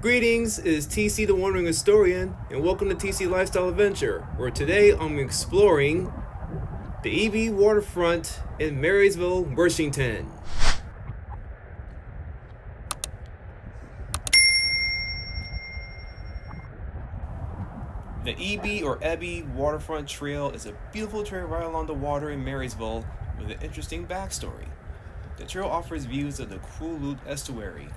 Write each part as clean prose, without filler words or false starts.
Greetings, is TC the Wandering Historian, and welcome to TC Lifestyle Adventure, where today I'm exploring the Ebey Waterfront in Marysville, Washington. The Ebey Waterfront Trail is a beautiful trail right along the water in Marysville with an interesting backstory. The trail offers views of the Cruel Estuary.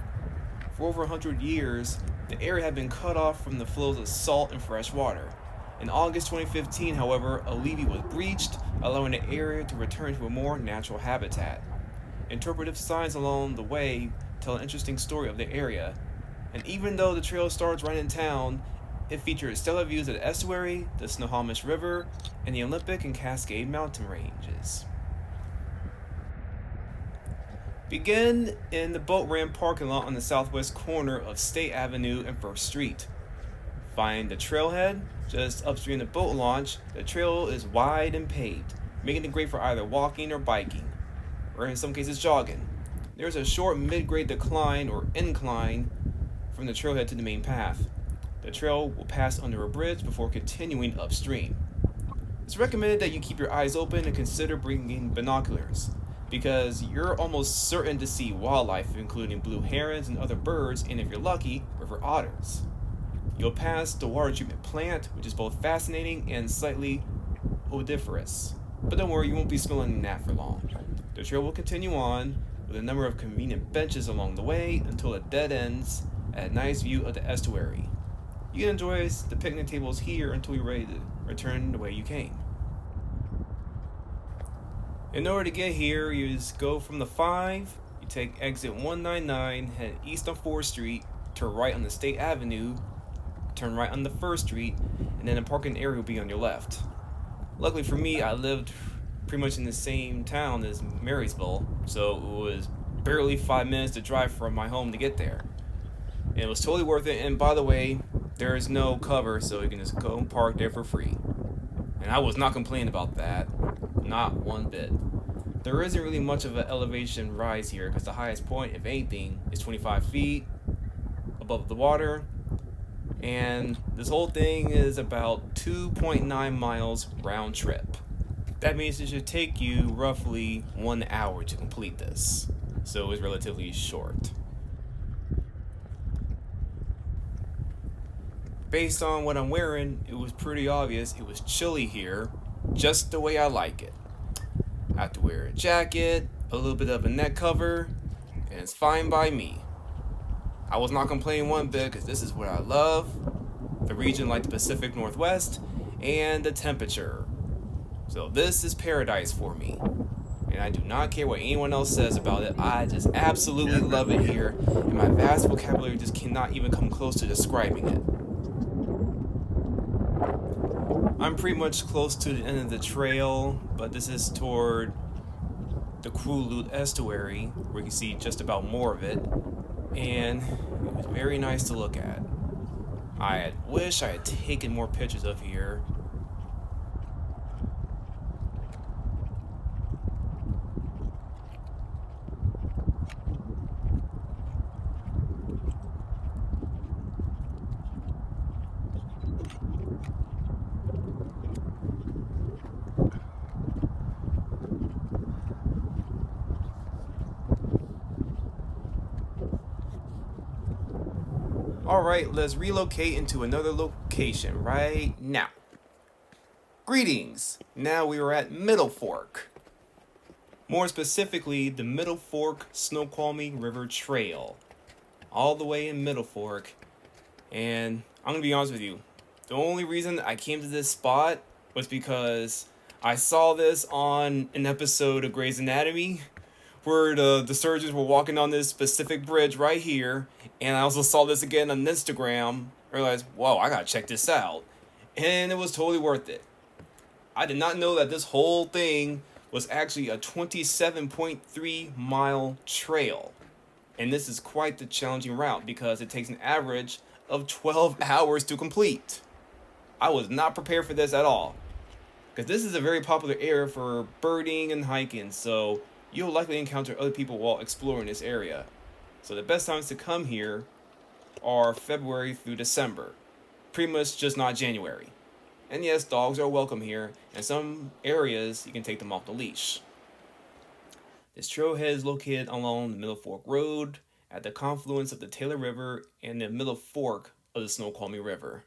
For over 100 years, the area had been cut off from the flows of salt and fresh water. In August 2015, however, a levee was breached, allowing the area to return to a more natural habitat. Interpretive signs along the way tell an interesting story of the area, and even though the trail starts right in town, it features stellar views of the estuary, the Snohomish River, and the Olympic and Cascade mountain ranges. Begin in the boat ramp parking lot on the southwest corner of State Avenue and 1st Street. Find the trailhead just upstream the boat launch. The trail is wide and paved, making it great for either walking or biking, or in some cases jogging. There's a short mid-grade decline or incline from the trailhead to the main path. The trail will pass under a bridge before continuing upstream. It's recommended that you keep your eyes open and consider bringing binoculars, because you're almost certain to see wildlife, including blue herons and other birds, and if you're lucky, river otters. You'll pass the water treatment plant, which is both fascinating and slightly odoriferous. But don't worry, you won't be smelling that for long. The trail will continue on with a number of convenient benches along the way until it dead ends at a nice view of the estuary. You can enjoy the picnic tables here until you're ready to return the way you came. In order to get here, you just go from the 5, you take exit 199, head east on 4th Street, turn right on the State Avenue, turn right on the 1st Street, and then the parking area will be on your left. Luckily for me, I lived pretty much in the same town as Marysville, so it was barely 5 minutes to drive from my home to get there. And it was totally worth it, and by the way, there is no cover, so you can just go and park there for free. And I was not complaining about that. Not one bit. There isn't really much of an elevation rise here because the highest point, if anything, is 25 feet above the water. And this whole thing is about 2.9 miles round trip. That means it should take you roughly 1 hour to complete this. So it's relatively short. Based on what I'm wearing, it was pretty obvious it was chilly here, just the way I like it. I have to wear a jacket, a little bit of a neck cover, and it's fine by me. I was not complaining one bit because this is what I love, the region like the Pacific Northwest, and the temperature. So this is paradise for me, and I do not care what anyone else says about it. I just absolutely love it here, and my vast vocabulary just cannot even come close to describing it. I'm pretty much close to the end of the trail, but this is toward the Cruel Estuary, where you can see just about more of it, and it was very nice to look at. I wish I had taken more pictures of here. Alright, let's relocate into another location right now. Greetings! Now we are at Middle Fork. More specifically, the Middle Fork Snoqualmie River Trail. All the way in Middle Fork. And I'm going to be honest with you. The only reason I came to this spot was because I saw this on an episode of Grey's Anatomy, where the surgeons were walking on this specific bridge right here, and I also saw this again on Instagram. I realized, whoa, I gotta check this out. And it was totally worth it. I did not know that this whole thing was actually a 27.3 mile trail. And this is quite the challenging route because it takes an average of 12 hours to complete. I was not prepared for this at all, because this is a very popular area for birding and hiking, so you'll likely encounter other people while exploring this area. So the best times to come here are February through December, pretty much just not January. And yes, dogs are welcome here. In some areas, you can take them off the leash. This trailhead is located along the Middle Fork Road at the confluence of the Taylor River and the Middle Fork of the Snoqualmie River.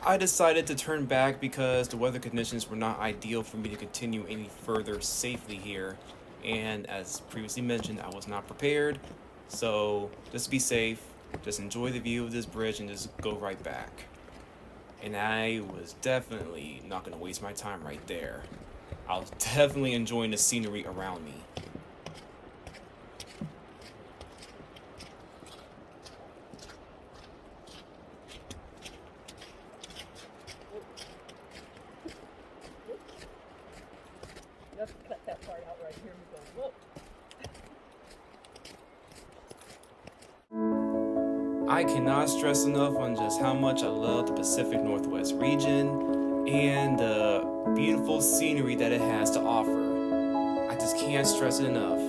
I decided to turn back because the weather conditions were not ideal for me to continue any further safely here. And as previously mentioned, I was not prepared. So just be safe, just enjoy the view of this bridge and just go right back. And I was definitely not going to waste my time right there. I was definitely enjoying the scenery around me. You have to cut that part out right here. Whoa. I cannot stress enough on just how much I love the Pacific Northwest region and the beautiful scenery that it has to offer. I just can't stress it enough.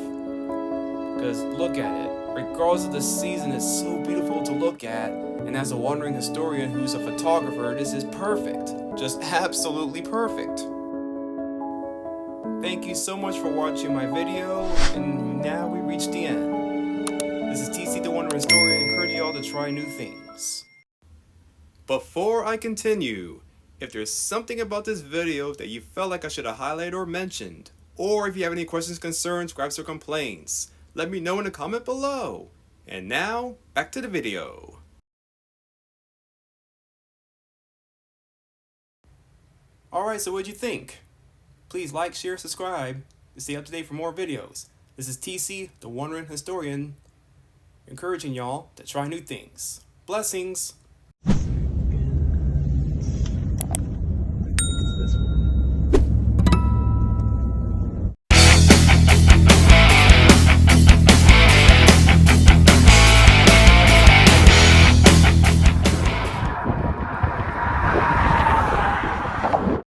Because look at it. Regardless of the season, it's so beautiful to look at. And as a wandering historian who's a photographer, this is perfect. Just absolutely perfect. Thank you so much for watching my video, and now we reach the end. This is TC the Wandering Historian, encouraging y'all to try new things. Before I continue, if there's something about this video that you felt like I should have highlighted or mentioned, or if you have any questions, concerns, gripes, or complaints, let me know in the comment below. And now, back to the video. Alright, so what'd you think? Please like, share, subscribe to stay up to date for more videos. This is TC, the Wandering Historian, encouraging y'all to try new things. Blessings!